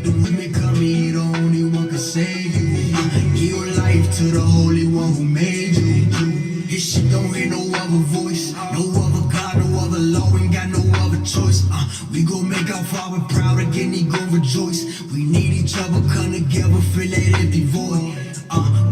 He the only one can save you. Give your life to the Holy One who made you. This shit don't hear no other voice, no other God, no other law, ain't got no other choice. We gon' make our Father proud again, he gon' rejoice. We need each other, come together, fill that empty void.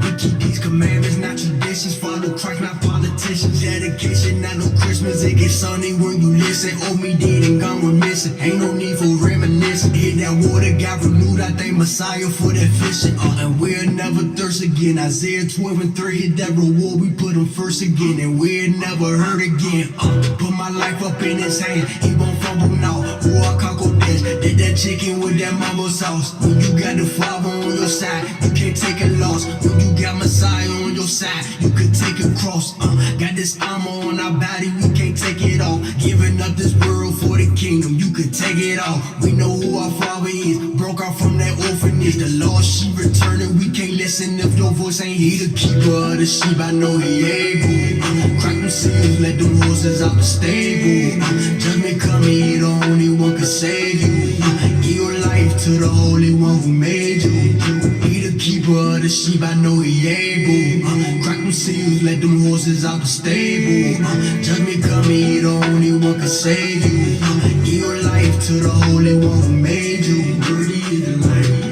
We keep these commandments, not traditions. Follow Christ, not politicians. Dedication, not no Christmas. It gets sunny when you listen. Oh, me dead and gone, we're missing. Ain't no need for reminiscing. Hit that water, got renewed. I thank Messiah for that fishing. And we'll never thirst again. Isaiah 12:3. Hit that reward, we put him first again. And we'll never hurt again. Put my life up in his hand. He won't fumble now. Who I Coco Dash. Did that chicken with that mambo sauce. When you got the Father on your side, you can't take a loss. When you got Messiah on your side, you could take a cross. Got this armor on our body, we can't take it off. Giving up this world for the kingdom, you could take it off. We know who our Father is, broke out from that orphanage. The lost sheep returning, we can't listen if your voice ain't he the keeper of the sheep. I know he able. Crack them seals, let them horses out the stable. Judgment coming, he the only one can save you. Give your life to the Holy One who made you. He the keeper of the sheep, I know he able. Crack them seals, let them horses out the stable. Judgment coming, he the only one can save you. Give your life to the Holy One who made you. Worthy is the Lamb.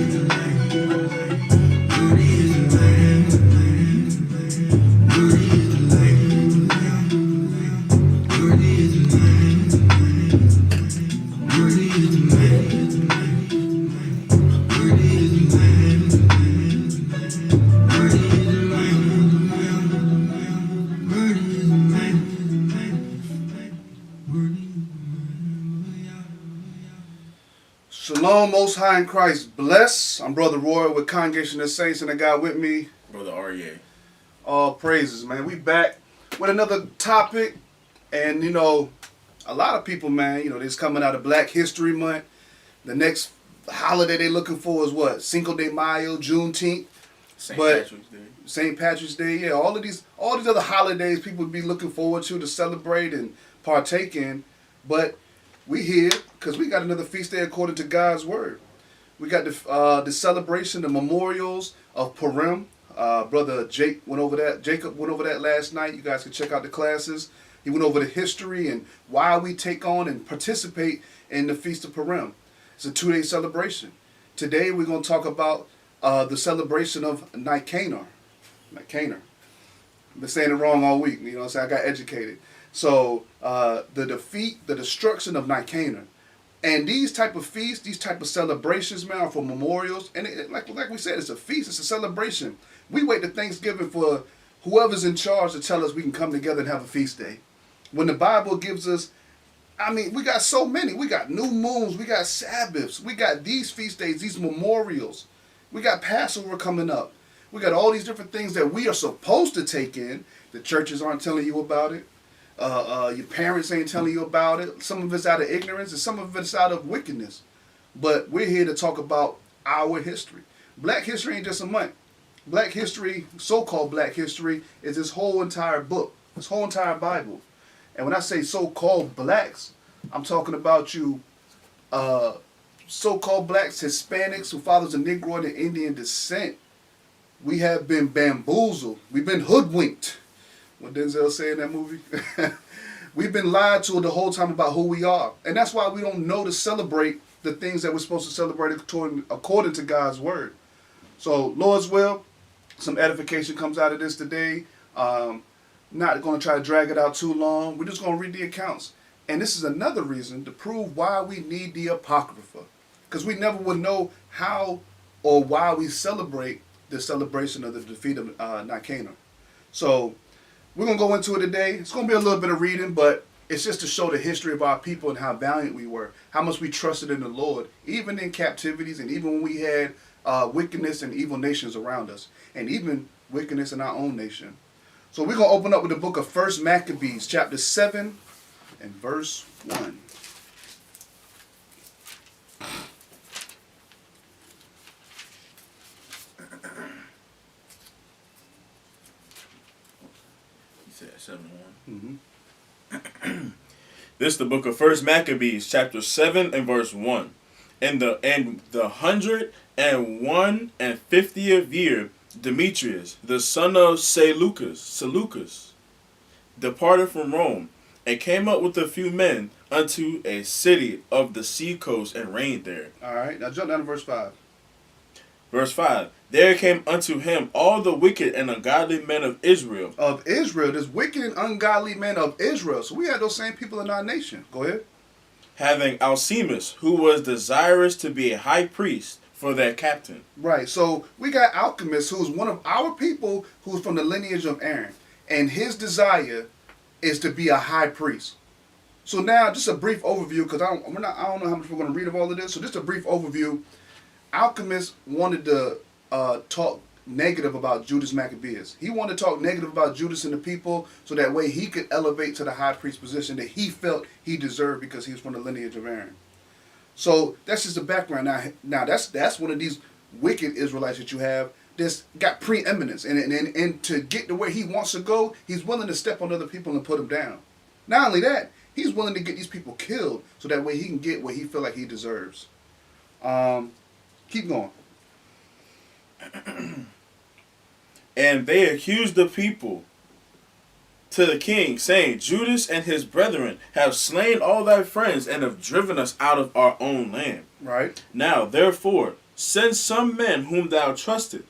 Worthy is the Lamb. Worthy is the Lamb. Worthy is the Lamb. Worthy is the Lamb. Worthy is the Lamb. Worthy is the Lamb. Worthy is the Lamb. Shalom, Most High in Christ, bless. I'm Brother Roy with Congregation of Saints, and I got with me Brother Aryeh. All praises, man. We back with another topic, and you know, a lot of people, man, you know, this coming out of Black History Month. The next holiday they looking for is what? Cinco de Mayo, Juneteenth, St. Patrick's Day. St. Patrick's Day. Yeah, all these other holidays people would be looking forward to celebrate and partake in, but we here because we got another feast day according to God's word. We got the celebration, the memorials of Purim. Brother Jacob went over that last night. You guys can check out the classes. He went over the history and why we take on and participate in the Feast of Purim. It's a 2-day celebration. Today we're going to talk about the celebration of Nicanor. Nicanor. I've been saying it wrong all week. You know what I'm saying? I got educated. So the defeat, the destruction of Nicanor. And these type of feasts, these type of celebrations, man, are for memorials. And like we said, it's a feast. It's a celebration. We wait to Thanksgiving for whoever's in charge to tell us we can come together and have a feast day. When the Bible gives us, I mean, we got so many. We got new moons. We got Sabbaths. We got these feast days, these memorials. We got Passover coming up. We got all these different things that we are supposed to take in. The churches aren't telling you about it. Your parents ain't telling you about it. Some of it's out of ignorance and some of it's out of wickedness. But we're here to talk about our history. Black history ain't just a month. Black history, so-called black history, is this whole entire book, this whole entire Bible. And when I say so-called blacks, I'm talking about you so-called blacks, Hispanics, who fathers of Negro and Indian descent. We have been bamboozled. We've been hoodwinked. What Denzel say in that movie? We've been lied to the whole time about who we are. And that's why we don't know to celebrate the things that we're supposed to celebrate according to God's word. So, Lord's will, some edification comes out of this today. Not going to try to drag it out too long. We're just going to read the accounts. And this is another reason to prove why we need the Apocrypha. Because we never would know how or why we celebrate the celebration of the defeat of Nicanor. So, we're going to go into it today. It's going to be a little bit of reading, but it's just to show the history of our people and how valiant we were, how much we trusted in the Lord, even in captivities and even when we had wickedness and evil nations around us, and even wickedness in our own nation. So we're going to open up with the book of 1 Maccabees, chapter 7 and verse 1. Said 7:1. This is the book of 1 Maccabees, chapter 7 and verse 1. In the 150th year, Demetrius, the son of Seleucus, departed from Rome, and came up with a few men unto a city of the sea coast, and reigned there. All right. Now jump down to verse 5. Verse 5. There came unto him all the wicked and ungodly men of Israel. Of Israel, this wicked and ungodly men of Israel. So we had those same people in our nation. Go ahead. Having Alcemus, who was desirous to be a high priest, for their captain. Right. So we got Alchemist, who's one of our people who's from the lineage of Aaron. And his desire is to be a high priest. So now, just a brief overview, because I don't know how much we're going to read of all of this. So just a brief overview. Alchemist wanted to talk negative about Judas Maccabeus. He wanted to talk negative about Judas and the people, so that way he could elevate to the high priest position that he felt he deserved because he was from the lineage of Aaron. So that's just the background. Now that's one of these wicked Israelites that you have that's got preeminence, and to get to where he wants to go, he's willing to step on other people and put them down. Not only that, he's willing to get these people killed so that way he can get what he feel like he deserves. Keep going. And they accused the people to the king, saying, Judas and his brethren have slain all thy friends, and have driven us out of our own land. Right. Now, therefore, send some men whom thou trustest,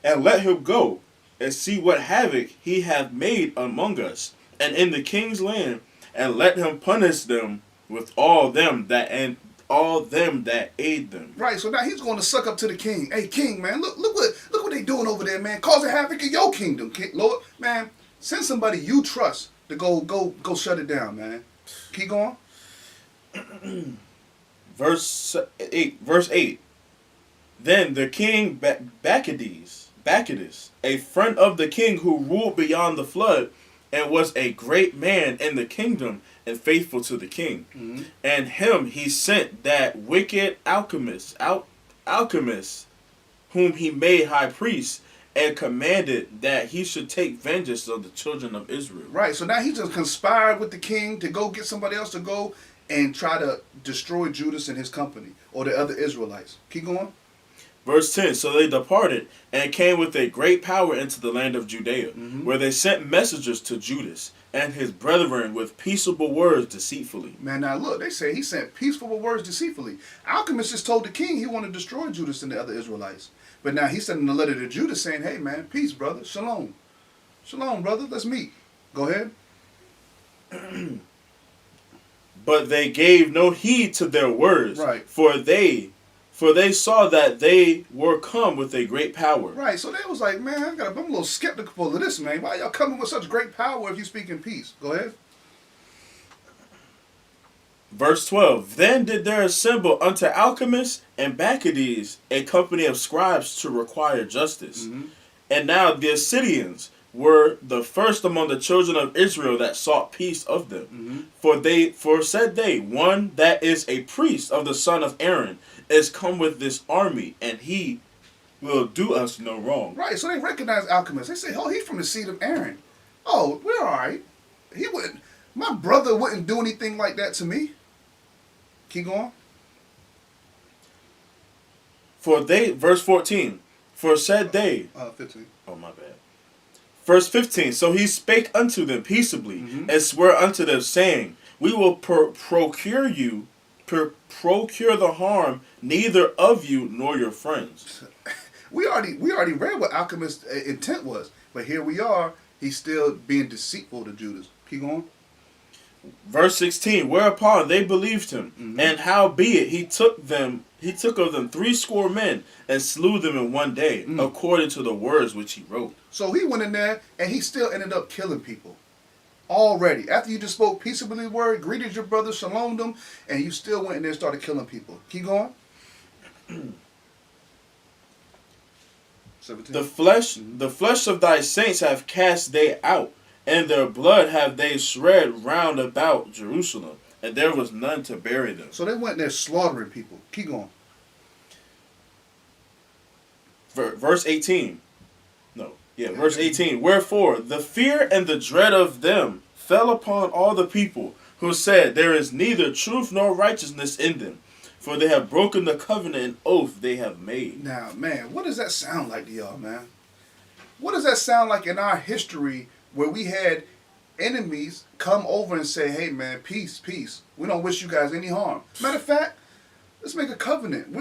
and let him go, and see what havoc he hath made among us, and in the king's land, and let him punish them with all them that aid them. Right. So now he's going to suck up to the king. Hey, king, man, look what they doing over there, man, causing havoc in your kingdom, Lord, man. Send somebody you trust to go shut it down, man. Keep going. Verse 8. Then the king Bacchus, a friend of the king who ruled beyond the flood, and was a great man in the kingdom and faithful to the king. Mm-hmm. And him he sent that wicked alchemist, whom he made high priest, and commanded that he should take vengeance of the children of Israel. Right, so now he just conspired with the king to go get somebody else to go and try to destroy Judas and his company, or the other Israelites. Keep going. Verse 10, so they departed and came with a great power into the land of Judea, where they sent messengers to Judas and his brethren with peaceable words deceitfully. Man, now look, they say he sent peaceful words deceitfully. Alchemist just told the king he wanted to destroy Judas and the other Israelites. But now he's sending a letter to Judas saying, hey man, peace, brother, shalom. Shalom, brother, let's meet. Go ahead. But they gave no heed to their words, right? For they saw that they were come with a great power. Right, so they was like, man, I'm a little skeptical of this, man. Why y'all coming with such great power if you speak in peace? Go ahead. Verse 12, then did there assemble unto Alchemists and Bacchus a company of scribes to require justice. Mm-hmm. And now the Assyrians were the first among the children of Israel that sought peace of them. Mm-hmm. For said they, one that is a priest of the son of Aaron is come with this army, and he will do us no wrong. Right, so they recognize Alchemist. They say, oh, he's from the seed of Aaron. Oh, we're all right. My brother wouldn't do anything like that to me. Keep going. Verse 14, for said they. 15. Oh, my bad. Verse 15, so he spake unto them peaceably, and sware unto them, saying, we will procure the harm neither of you nor your friends. We already read what Alchemist's intent was, but here we are. He's still being deceitful to Judas. Keep going. Verse 16, whereupon they believed him, and howbeit he took of them 70 men, and slew them in one day, according to the words which he wrote. So he went in there, and he still ended up killing people. Already. After you just spoke peaceably word, greeted your brother, shalom them, and you still went in there and started killing people. Keep going. 17. The flesh of thy saints have cast they out, and their blood have they shred round about Jerusalem, and there was none to bury them. So they went there slaughtering people. Keep going. Verse 18. Verse 18. Wherefore the fear and the dread of them fell upon all the people, who said, there is neither truth nor righteousness in them. for they have broken the covenant and oath they have made. Now, man, what does that sound like to y'all, man? What does that sound like in our history where we had enemies come over and say, hey, man, peace, peace. We don't wish you guys any harm. Matter of fact, let's make a covenant.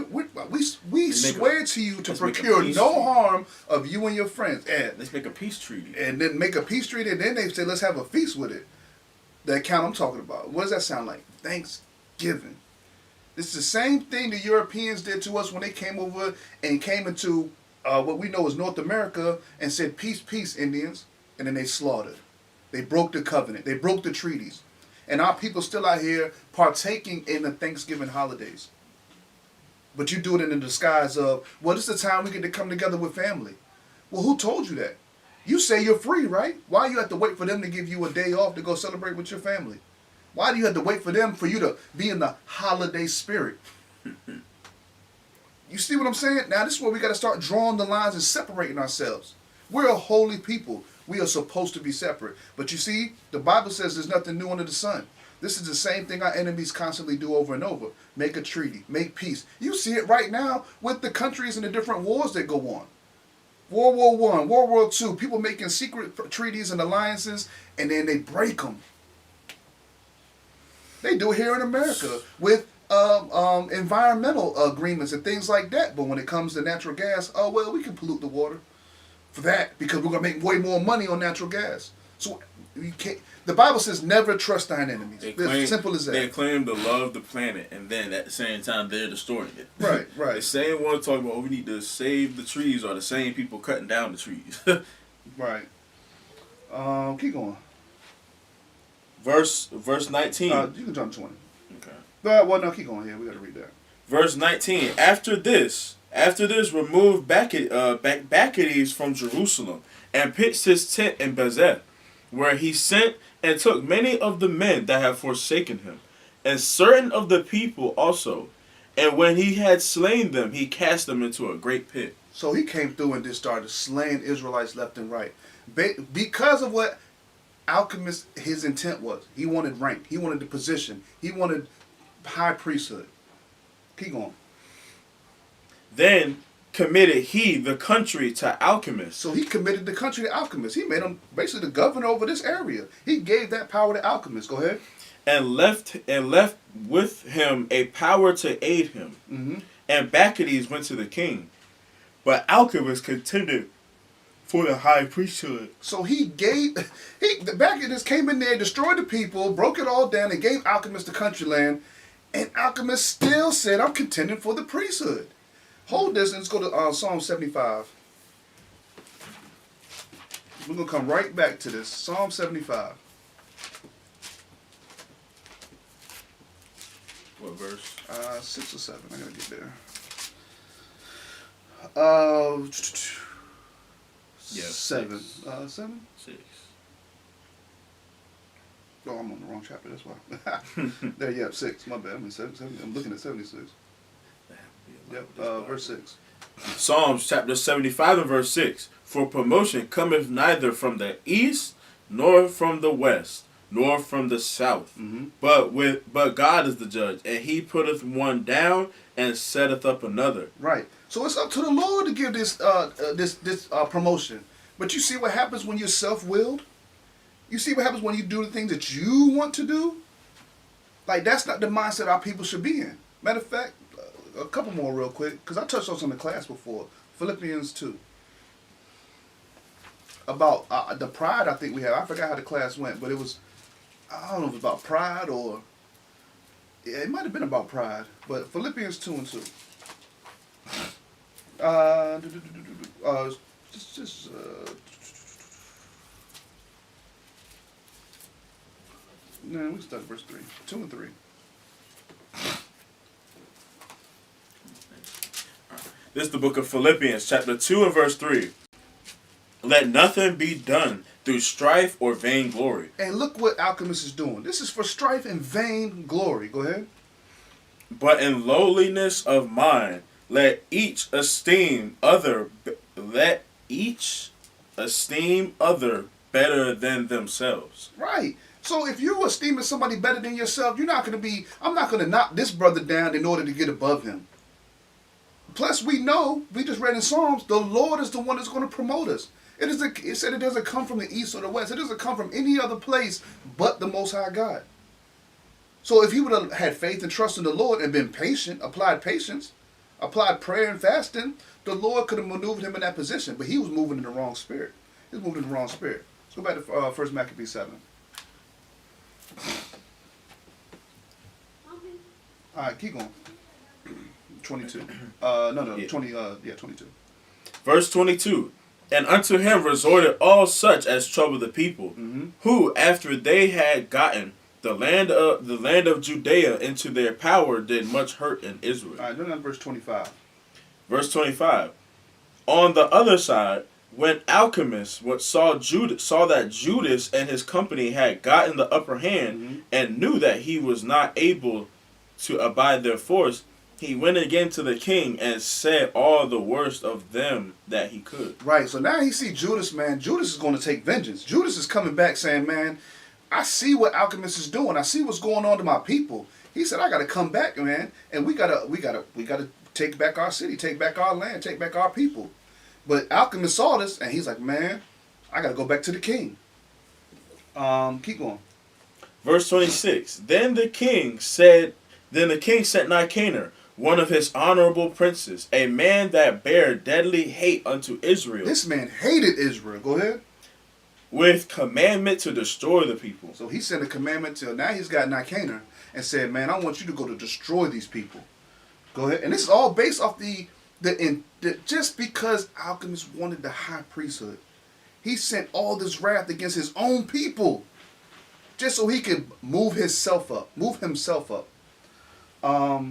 We swear to you to procure no harm of you and your friends. And Let's make a peace treaty. And then make a peace treaty, and then they say, let's have a feast with it. The account I'm talking about. What does that sound like? Thanksgiving. This is the same thing the Europeans did to us when they came over and came into what we know as North America and said, peace, peace, Indians. And then they slaughtered. They broke the covenant. They broke the treaties. And our people still out here partaking in the Thanksgiving holidays. But you do it in the disguise of, well, this is the time we get to come together with family. Well, who told you that? You say you're free, right? Why you have to wait for them to give you a day off to go celebrate with your family? Why do you have to wait for them for you to be in the holiday spirit? You see what I'm saying? Now, this is where we got to start drawing the lines and separating ourselves. We're a holy people. We are supposed to be separate. But you see, the Bible says there's nothing new under the sun. This is the same thing our enemies constantly do over and over. Make a treaty. Make peace. You see it right now with the countries and the different wars that go on. World War I, World War II, people making secret treaties and alliances, and then they break them. They do it here in America with environmental agreements and things like that. But when it comes to natural gas, oh, well, we can pollute the water for that because we're going to make way more money on natural gas. So you can't. The Bible says never trust thine enemies. It's simple as that. They claim to love the planet, and then at the same time they're destroying it. Right, right. The same one talking about, oh, we need to save the trees, are the same people cutting down the trees. Right. Keep going. Verse 19. You can jump 20. Okay. Well, no, keep going here. We got to read that. Verse 19. After this, removed Bacchides from Jerusalem, and pitched his tent in Bezek, where he sent and took many of the men that had forsaken him, and certain of the people also. And when he had slain them, he cast them into a great pit. So he came through and just started slaying Israelites left and right. Because of what Alchemist, his intent was. He wanted rank. He wanted the position. He wanted high priesthood. Keep going. Then committed he the country to Alchemists. So he committed the country to Alchemists. He made him basically the governor over this area. He gave that power to Alchemists. Go ahead. And left with him a power to aid him. Mm-hmm. And Bacchides went to the king. But Alchemists contended for the high priesthood. So the Bacchides came in there, destroyed the people, broke it all down, and gave Alchemists the country land. And Alchemists still said, I'm contending for the priesthood. Hold this and let's go to Psalm 75. We're going to come right back to this. Psalm 75. What verse? 6 or 7. I got to get there. Yeah, 7. 6. 7? 6. Oh, I'm on the wrong chapter. That's why. There, yeah, 6. My bad. I'm in 7. I'm looking at 76. Yep, verse 6. Psalms chapter 75 and verse 6. For promotion cometh neither from the east, nor from the west, nor from the south. Mm-hmm. But God is the judge, and he putteth one down and setteth up another. Right. So it's up to the Lord to give this promotion. But you see what happens when you're self-willed? You see what happens when you do the things that you want to do? Like, that's not the mindset our people should be in. Matter of fact, a couple more real quick, because I touched on some in the class before. Philippians 2. About the pride I think we have. I forgot how the class went, but it was, I don't know if it was about pride or, yeah, it might have been about pride. But Philippians 2 and 2. No, we start at verse 3. 2 and 3. This is the book of Philippians, chapter 2 and verse 3. Let nothing be done through strife or vainglory. And look what Alchemist is doing. This is for strife and vain glory. Go ahead. But in lowliness of mind, let each esteem other better than themselves. Right. So if you esteeming somebody better than yourself, I'm not going to knock this brother down in order to get above him. Plus, we just read in Psalms, the Lord is the one that's going to promote us. It said it doesn't come from the east or the west. It doesn't come from any other place but the Most High God. So if he would have had faith and trust in the Lord and been patient, applied patience, applied prayer and fasting, the Lord could have maneuvered him in that position. But he was moving in the wrong spirit. He was moving in the wrong spirit. Let's go back to 1 Maccabees 7. All right, keep going. 22. Yeah. 22. Verse 22. And unto him resorted all such as troubled the people, who, after they had gotten the land of Judea into their power, did much hurt in Israel. All right, then verse 25. Verse 25. On the other side, when alchemists saw that Judas and his company had gotten the upper hand, and knew that he was not able to abide their force, he went again to the king and said all the worst of them that he could. Right, so now he see Judas, man. Judas is going to take vengeance. Judas is coming back saying, man, I see what alchemists is doing. I see what's going on to my people. He said, I got to come back, man, and we gotta take back our city, take back our land, take back our people. But alchemist saw this, and he's like, man, I got to go back to the king. Keep going. Verse 26. Then the king sent Nicanor, one of his honorable princes, a man that bare deadly hate unto Israel. This man hated Israel. Go ahead. With commandment to destroy the people. So he sent a commandment to, now he's got Nicanor and said, man, I want you to go to destroy these people. Go ahead. And this is all based off just because alchemists wanted the high priesthood. He sent all this wrath against his own people just so he could move himself up. All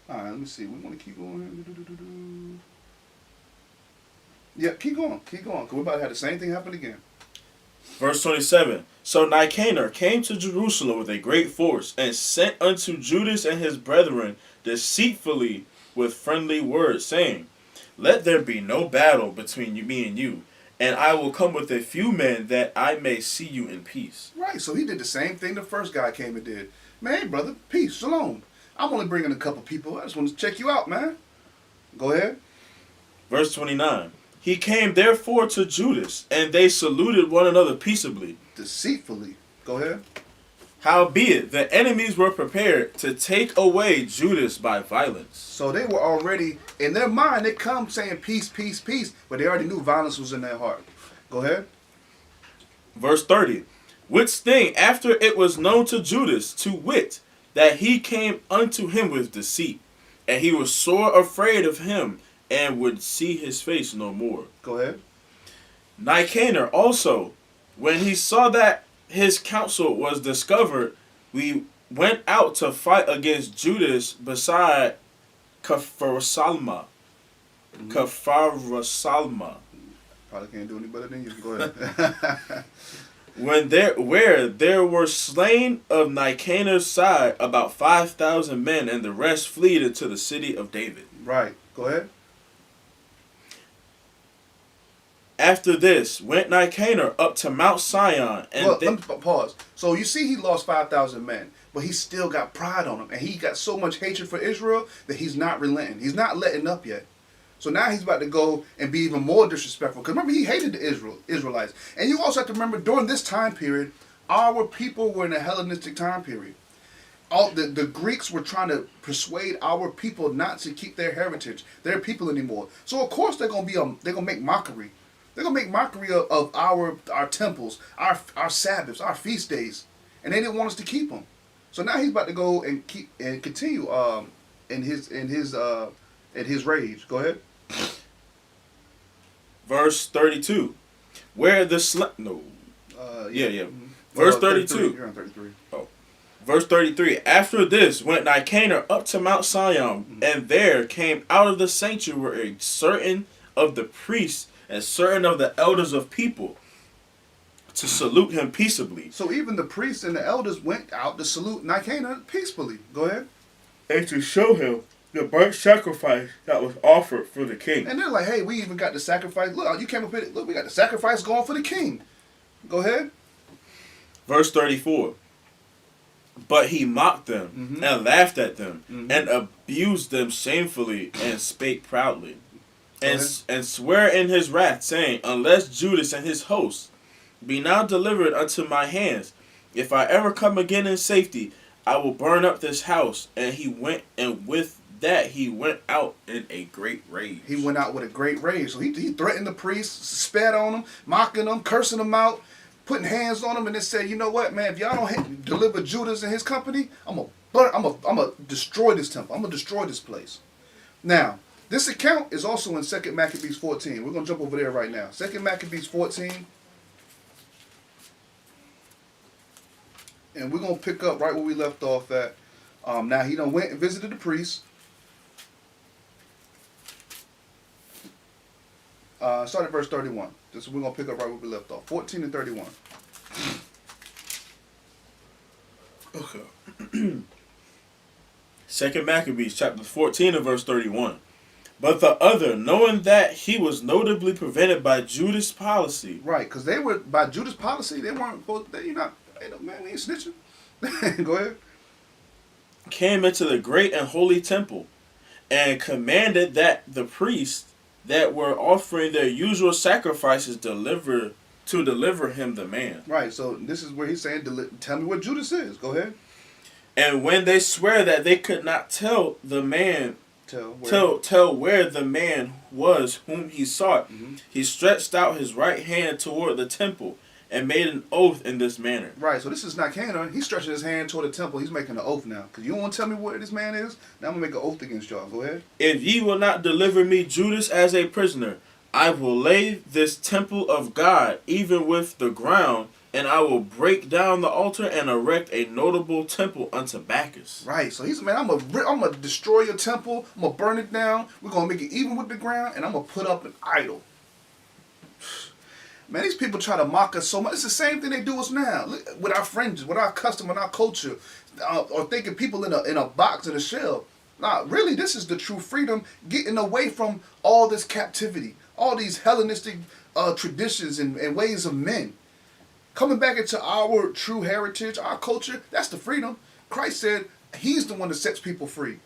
right, let me see. We want to keep going. Yeah, keep going. Because we're about to have the same thing happen again. Verse 27. So Nicanor came to Jerusalem with a great force, and sent unto Judas and his brethren deceitfully with friendly words, saying, Let there be no battle between me and you, and I will come with a few men that I may see you in peace. Right, so he did the same thing the first guy came and did. Man, hey, brother, peace, shalom. I'm only bringing a couple people. I just want to check you out, man. Go ahead. Verse 29. He came therefore to Judas, and they saluted one another peaceably. Deceitfully. Go ahead. Howbeit, the enemies were prepared to take away Judas by violence. So they were already, in their mind, they come saying peace, peace, peace, but they already knew violence was in their heart. Go ahead. Verse 30. Which thing, after it was known to Judas, to wit, that he came unto him with deceit, and he was sore afraid of him, and would see his face no more. Go ahead. Nicanor also, when he saw that his counsel was discovered, we went out to fight against Judas beside Capharsalma. Capharsalma. Probably can't do any better than you. Go ahead. Where there were slain of Nicanor's side about 5,000 men, and the rest fled into the city of David. Right. Go ahead. After this went Nicanor up to Mount Sion, and let me pause. So you see, he lost 5,000 men, but he still got pride on him, and he got so much hatred for Israel that he's not relenting. He's not letting up yet. So now he's about to go and be even more disrespectful. Because remember, he hated the Israelites. And you also have to remember, during this time period, our people were in a Hellenistic time period. The Greeks were trying to persuade our people not to keep their heritage, their people anymore. So of course they're gonna make mockery. They're gonna make mockery of our temples, our Sabbaths, our feast days, and they didn't want us to keep them. So now he's about to go and continue in his rage. Go ahead. Verse 32, where the Verse 32. You're on 33. Oh. Verse 33. After this went Nicanor up to Mount Sion, and there came out of the sanctuary certain of the priests and certain of the elders of people to salute him peaceably. So even the priests and the elders went out to salute Nicanor peacefully. Go ahead. And to show him the burnt sacrifice that was offered for the king. And they're like, hey, we even got the sacrifice. Look, you came up with it. Look, we got the sacrifice going for the king. Go ahead. Verse 34. But he mocked them and laughed at them and abused them shamefully and spake proudly. And swear in his wrath, saying, Unless Judas and his hosts be now delivered unto my hands, if I ever come again in safety, I will burn up this house. And he went, and with that he went out in a great rage. He went out with a great rage. So he threatened the priests, spat on them, mocking them, cursing them out, putting hands on them, and then said, you know what, man, if y'all don't deliver Judas and his company, I'm gonna destroy this temple. I'm gonna destroy this place. Now, this account is also in 2 Maccabees 14. We're gonna jump over there right now. 2 Maccabees 14. And we're gonna pick up right where we left off at. Now he done went and visited the priests. Start at verse 31. This we're gonna pick up right where we left off. 14 and 31. Okay. 2 Maccabees chapter 14 and verse 31. But the other, knowing that he was notably prevented by Judas' policy. Right, because they were, by Judas' policy, they weren't supposed to, man, we ain't snitching. Go ahead. Came into the great and holy temple and commanded that the priests that were offering their usual sacrifices deliver him the man. Right, so this is where he's saying, tell me what Judas is. Go ahead. And when they swear that they could not tell the man, tell where the man was whom he sought, he stretched out his right hand toward the temple and made an oath in this manner. Right, so this is Nicanor. He's stretching his hand toward the temple. He's making an oath now. Because you don't want to tell me where this man is? Now I'm going to make an oath against y'all. Go ahead. If ye will not deliver me Judas as a prisoner, I will lay this temple of God even with the ground, and I will break down the altar and erect a notable temple unto Bacchus. Right, so he's, man, I'm gonna destroy your temple. I'm going to burn it down. We're going to make it even with the ground, and I'm going to put up an idol. Man, these people try to mock us so much. It's the same thing they do us now. Look, with our friends, with our custom and our culture, or thinking people in a box, in a shell. Nah, really, this is the true freedom, getting away from all this captivity, all these Hellenistic traditions and ways of men. Coming back into our true heritage, our culture, that's the freedom. Christ said he's the one that sets people free.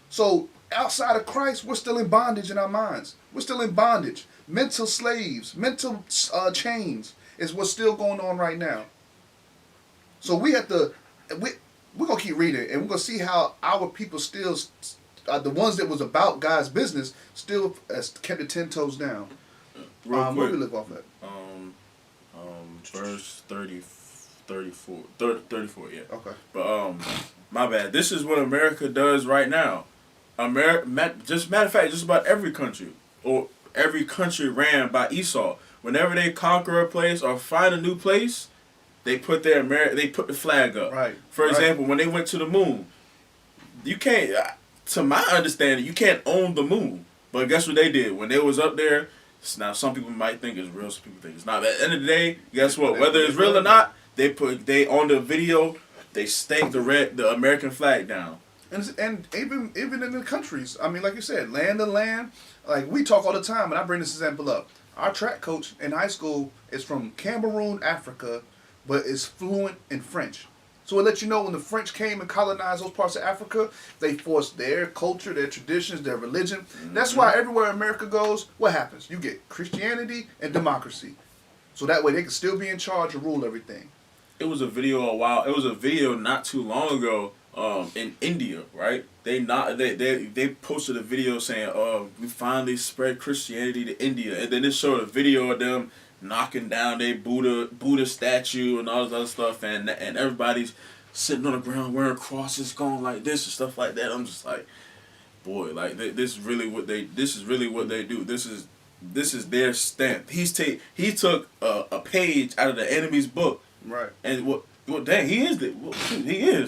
So outside of Christ, we're still in bondage in our minds. We're still in bondage. Mental slaves, mental chains is what's still going on right now. So we have to, we're going to keep reading, and we're going to see how our people still, the ones that was about God's business, still kept the 10 toes down. Where we live off at? Verse 34, yeah. Okay. But, my bad. This is what America does right now. Just matter of fact, just about every country, or every country ran by Esau. Whenever they conquer a place or find a new place, they put the flag up. Right. For example, when they went to the moon, you can't, to my understanding, you can't own the moon. But guess what they did? When they was up there, now some people might think it's real, some people think it's not. But at the end of the day, guess what? Whether it's real or not, they on the video, they stake the American flag down. And even in the countries, I mean, like you said, land to land. Like we talk all the time, and I bring this example up. Our track coach in high school is from Cameroon, Africa, but is fluent in French. So it lets you know when the French came and colonized those parts of Africa, they forced their culture, their traditions, their religion. That's why everywhere America goes, what happens? You get Christianity and democracy. So that way they can still be in charge and rule everything. It was a video not too long ago in India, right? They posted a video saying, "Oh, we finally spread Christianity to India," and then it showed a video of them knocking down their Buddha statue and all this other stuff, and everybody's sitting on the ground wearing crosses, going like this and stuff like that. I'm just like, boy, like this is really what they do. This is their stamp. He took a page out of the enemy's book, right? And well, dang, he is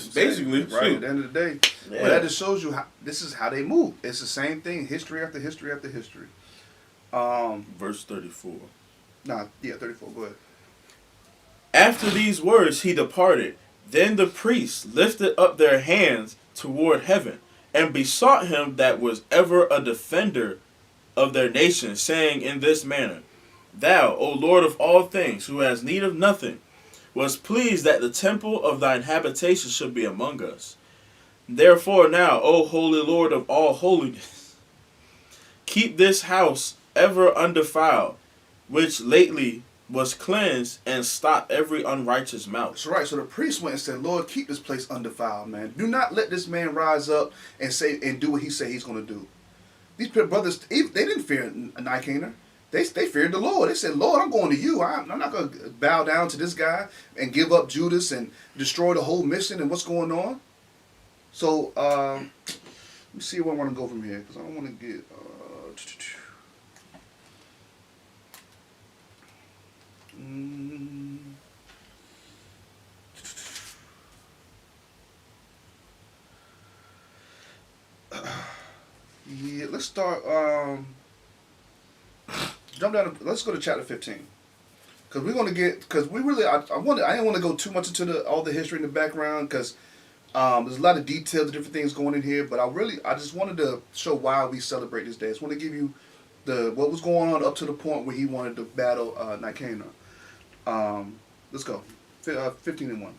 basically right. At the end of the day, yeah. But that just shows you this is how they move. It's the same thing, history after history after history. Verse 34. 34. Go ahead. After these words, he departed. Then the priests lifted up their hands toward heaven and besought him that was ever a defender of their nation, saying in this manner, Thou, O Lord of all things, who has need of nothing, was pleased that the temple of thine habitation should be among us. Therefore now, O holy Lord of all holiness, keep this house ever undefiled, which lately was cleansed, and stop every unrighteous mouth. That's right. So the priest went and said, Lord, keep this place undefiled, man. Do not let this man rise up and say and do what he said he's going to do. These brothers, they didn't fear Nicanor. They feared the Lord. They said, Lord, I'm going to you. I'm not going to bow down to this guy and give up Judas and destroy the whole mission and what's going on. So, let me see where I want to go from here, because I don't want to get... yeah, let's start. Jump down. Let's go to chapter 15, because we're gonna get. Because we really, I didn't want to go too much into all the history in the background, because there's a lot of details, and different things going in here. But I just wanted to show why we celebrate this day. I just want to give you what was going on up to the point where he wanted to battle Nicanor. Let's go. 15:1.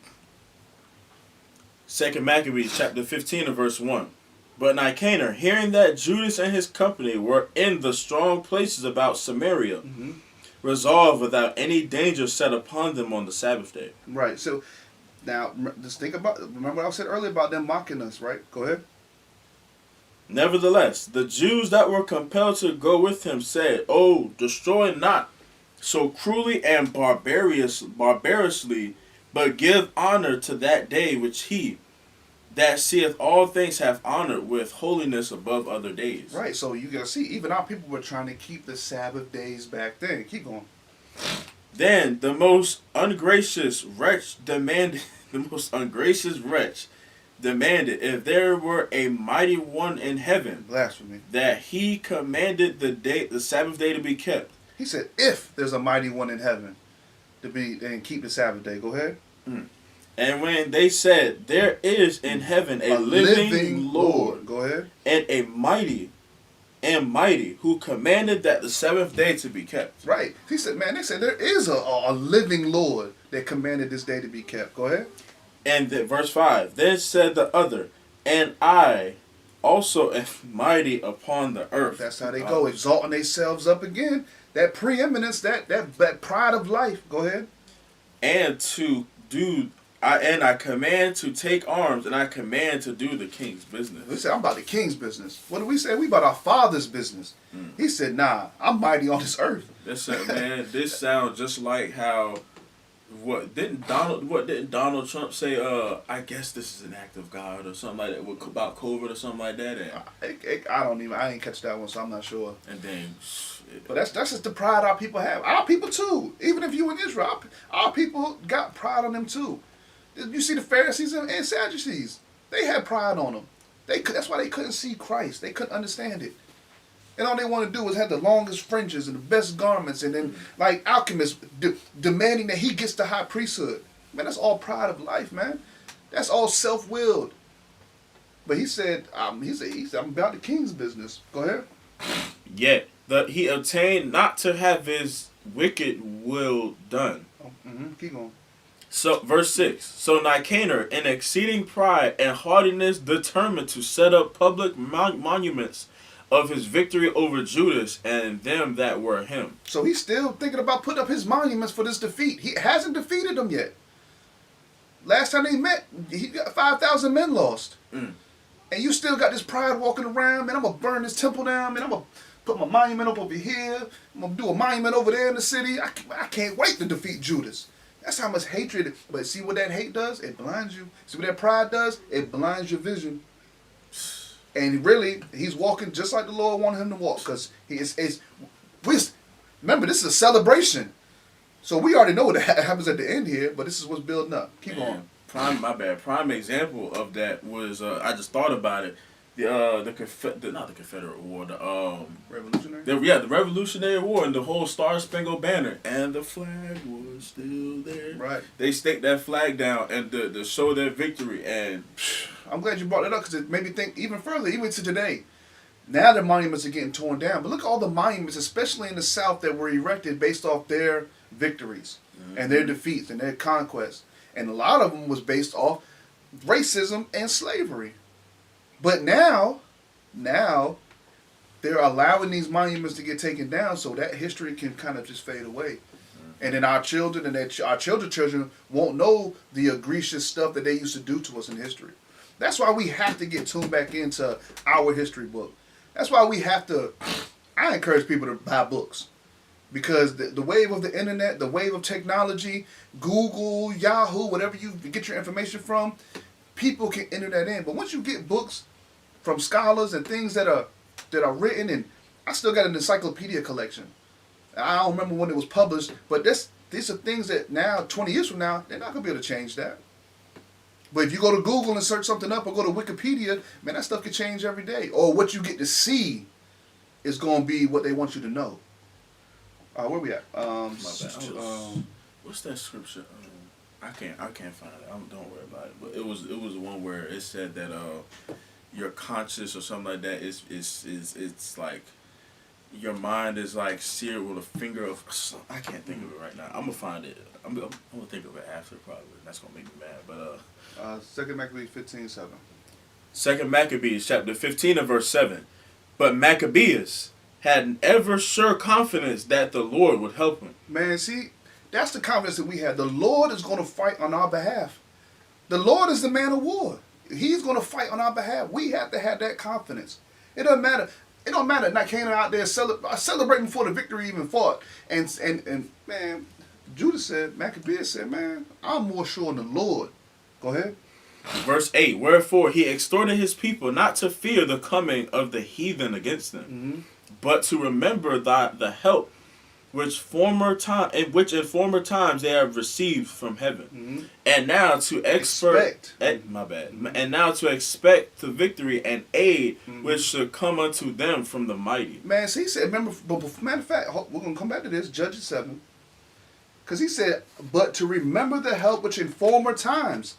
2 Maccabees chapter 15 and verse 1. But Nicanor, hearing that Judas and his company were in the strong places about Samaria, resolved without any danger set upon them on the Sabbath day. Right. So now just remember what I said earlier about them mocking us, right? Go ahead. Nevertheless, the Jews that were compelled to go with him said, Oh, destroy not so cruelly and barbarously, but give honor to that day which he that seeth all things hath honored with holiness above other days. Right, so you gotta see, even our people were trying to keep the Sabbath days back then. Keep going. Then the most ungracious wretch demanded if there were a mighty one in heaven, Blasphemy, that he commanded the Sabbath day to be kept. He said, if there's a mighty one in heaven and keep the Sabbath day. Go ahead. And when they said, there is in heaven a living Lord, go ahead, and a mighty, who commanded that the seventh day to be kept. Right. He said, man, they said there is a living Lord that commanded this day to be kept. Go ahead. And verse 5, then said the other, and I also am mighty upon the earth. That's how they go, exalting themselves up again. That preeminence, that pride of life. Go ahead. And I command to take arms, and I command to do the king's business. He said, I'm about the king's business. What did we say? We about our father's business. He said, nah, I'm mighty on this earth. Man, this sounds just like how What didn't Donald Trump say? I guess this is an act of God or something like that about COVID or something like that. And I ain't catch that one, so I'm not sure. And then, but that's just the pride our people have. Our people too. Even if you in Israel, our people got pride on them too. You see the Pharisees and Sadducees. They had pride on them. That's why they couldn't see Christ. They couldn't understand it. And all they want to do is have the longest fringes and the best garments, and then like alchemists demanding that he gets the high priesthood. Man, that's all pride of life, man. That's all self-willed. But he said, I'm about the king's business. Go ahead. Yet he obtained not to have his wicked will done. Keep going. So verse 6. So Nicanor, in exceeding pride and haughtiness, determined to set up public monuments of his victory over Judas and them that were him. So he's still thinking about putting up his monuments for this defeat. He hasn't defeated them yet. Last time they met, he got 5,000 men lost. And you still got this pride walking around, man, I'm going to burn this temple down, man, I'm going to put my monument up over here, I'm going to do a monument over there in the city. I can't wait to defeat Judas. That's how much hatred, but see what that hate does? It blinds you. See what that pride does? It blinds your vision. And really, he's walking just like the Lord wanted him to walk, because remember, this is a celebration. So we already know what happens at the end here, but this is what's building up. Keep on. Prime example of that was I just thought about it. Not the Confederate War, the Revolutionary. The Revolutionary War and the whole Star Spangled Banner, and the flag was still there. Right. They staked that flag down and to show their victory. And I'm glad you brought that up, because it made me think even further, even to today. Now the monuments are getting torn down. But look at all the monuments, especially in the South, that were erected based off their victories and their defeats and their conquests. And a lot of them was based off racism and slavery. But now they're allowing these monuments to get taken down so that history can kind of just fade away. And then our children and our children's children won't know the egregious stuff that they used to do to us in history. That's why we have to get tuned back into our history book. That's why we have to, I encourage people to buy books. Because the wave of the internet, the wave of technology, Google, Yahoo, whatever you get your information from, people can enter that in. But once you get books from scholars and things that are written, and I still got an encyclopedia collection. I don't remember when it was published, but these are things that now, 20 years from now, they're not going to be able to change that. But if you go to Google and search something up or go to Wikipedia, man, that stuff can change every day. Or what you get to see is going to be what they want you to know. Where we at? What's that scripture? I can't find it. Don't worry about it. But it was one where it said that your conscience or something like that is it's like your mind is like seared with a finger of. I can't think of it right now. I'm gonna find it. I'm gonna think of it after probably. That's gonna make me mad. But 2 Maccabees 15:7. 2 Maccabees chapter 15 and verse 7. But Maccabeus had an ever sure confidence that the Lord would help him. Man, see, that's the confidence that we have. The Lord is going to fight on our behalf. The Lord is the man of war. He's going to fight on our behalf. We have to have that confidence. It doesn't matter. It don't matter. Nicanor out there celebrating before the victory even fought. And man, Judas said, Maccabeus said, man, I'm more sure in the Lord. Go ahead. Verse 8. Wherefore he exhorted his people not to fear the coming of the heathen against them, but to remember the help which in former times they have received from heaven, and now to expect the victory and aid which should come unto them from the mighty. Man, see, he said, remember, but matter of fact, we're going to come back to this, Judges 7, because he said, but to remember the help which in former times.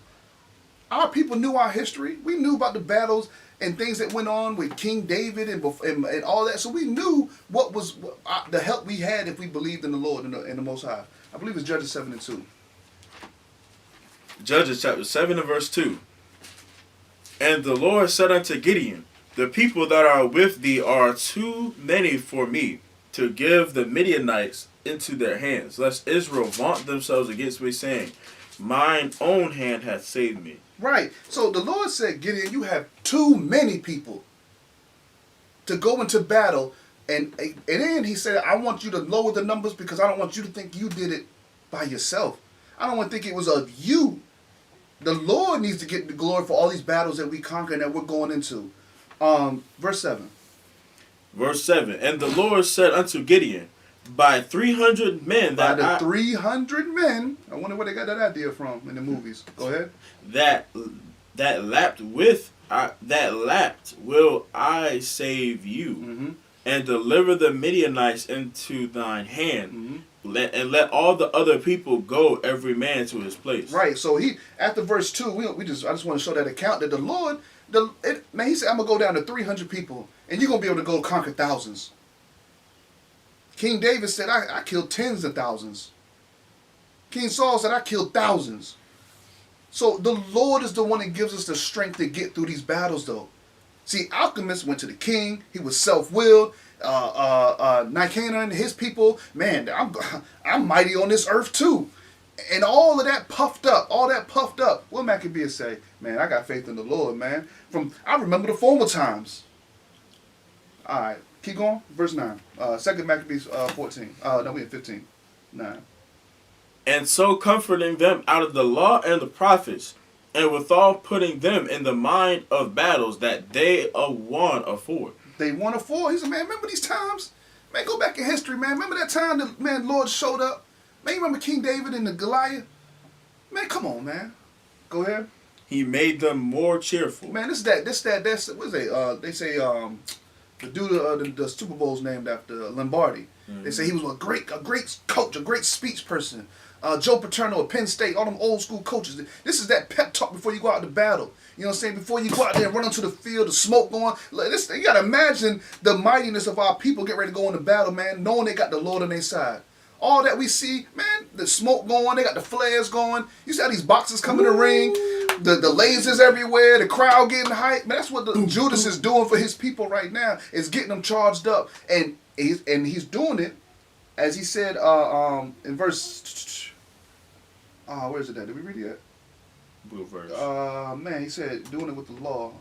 Our people knew our history. We knew about the battles and things that went on with King David and all that. So we knew what was the help we had if we believed in the Lord and the Most High. I believe it's Judges 7 and 2. Judges chapter 7 and verse 2. And the Lord said unto Gideon, the people that are with thee are too many for me to give the Midianites into their hands, lest Israel vaunt themselves against me, saying, mine own hand hath saved me. Right. So the Lord said, Gideon, you have too many people to go into battle. And then he said, I want you to lower the numbers because I don't want you to think you did it by yourself. I don't want to think it was of you. The Lord needs to get the glory for all these battles that we conquer and that we're going into. Verse 7. Verse 7. And the Lord said unto Gideon, by 300 men by the 300 men. I wonder where they got that idea from in the movies. Go ahead. That lapped will I save you, and deliver the Midianites into thine hand, and let all the other people go, every man to his place. Right. So he after verse 2, I just want to show that account that the Lord, he said, I'm gonna go down to 300 people, and you're gonna be able to go conquer thousands. King David said, I killed tens of thousands. King Saul said, I killed thousands. So the Lord is the one that gives us the strength to get through these battles, though. See, Alchemist went to the king. He was self-willed. Nicanor and his people, man, I'm mighty on this earth too. And all of that puffed up, What Maccabees say? Man, I got faith in the Lord, man. I remember the former times. All right. Keep going. Verse 9. 2 Maccabees 14. No, we in 15. 9. And so comforting them out of the law and the prophets, and withal putting them in the mind of battles that they won afore. They won afore. He said, man, remember these times? Man, go back in history, man. Remember that time the Lord showed up? Man, you remember King David and the Goliath? Man, come on, man. Go ahead. He made them more cheerful. Joe Paterno at Penn State, all them old school coaches. This is that pep talk before you go out to battle. You know what I'm saying? Before you go out there and run onto the field, the smoke going. You got to imagine the mightiness of our people get ready to go into battle, man, knowing they got the Lord on their side. All that we see, man, the smoke going, they got the flares going. You see how these boxes come in the ring, the lasers everywhere, the crowd getting hyped. Man, that's what Judas is doing for his people right now, is getting them charged up. And he's doing it, as he said in verse, where is it at? Did we read it yet? Blue verse. Man, he said doing it with the law.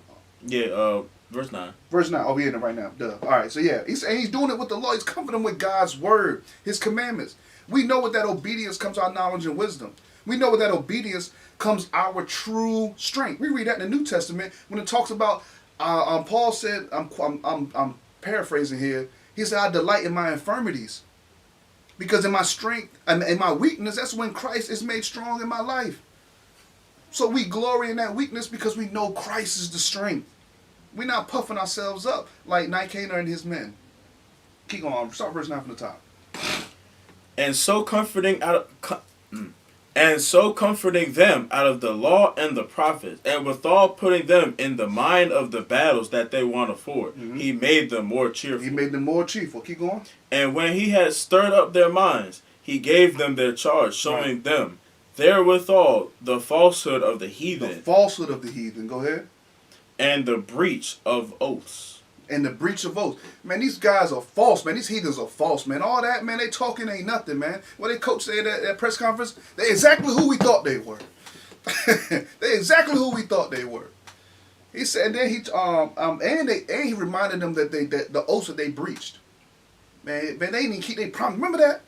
Yeah, verse 9. Verse 9. Oh, we're in it right now. Duh. All right, so yeah. He's doing it with the law. He's comforting them with God's word, his commandments. We know with that obedience comes our knowledge and wisdom. We know with that obedience comes our true strength. We read that in the New Testament when it talks about, Paul said, I'm paraphrasing here. He said, I delight in my infirmities. Because in my strength and in my weakness, that's when Christ is made strong in my life. So we glory in that weakness because we know Christ is the strength. We're not puffing ourselves up like Nicanor and his men. Keep going. Start verse 9 from the top. And so comforting them out of the law and the prophets, and withal putting them in the mind of the battles that they want to afford, he made them more cheerful. He made them more cheerful. Keep going. And when he had stirred up their minds, he gave them their charge, showing them therewithal the falsehood of the heathen. The falsehood of the heathen. Go ahead. And the breach of oaths. And the breach of oaths. Man, these guys are false, man. These heathens are false, man. All that, man, they talking ain't nothing, man. What they coach say at that press conference? They exactly who we thought they were. They exactly who we thought they were. He said, and then he reminded them that the oaths that they breached. Man, they didn't even keep their promise. Remember that?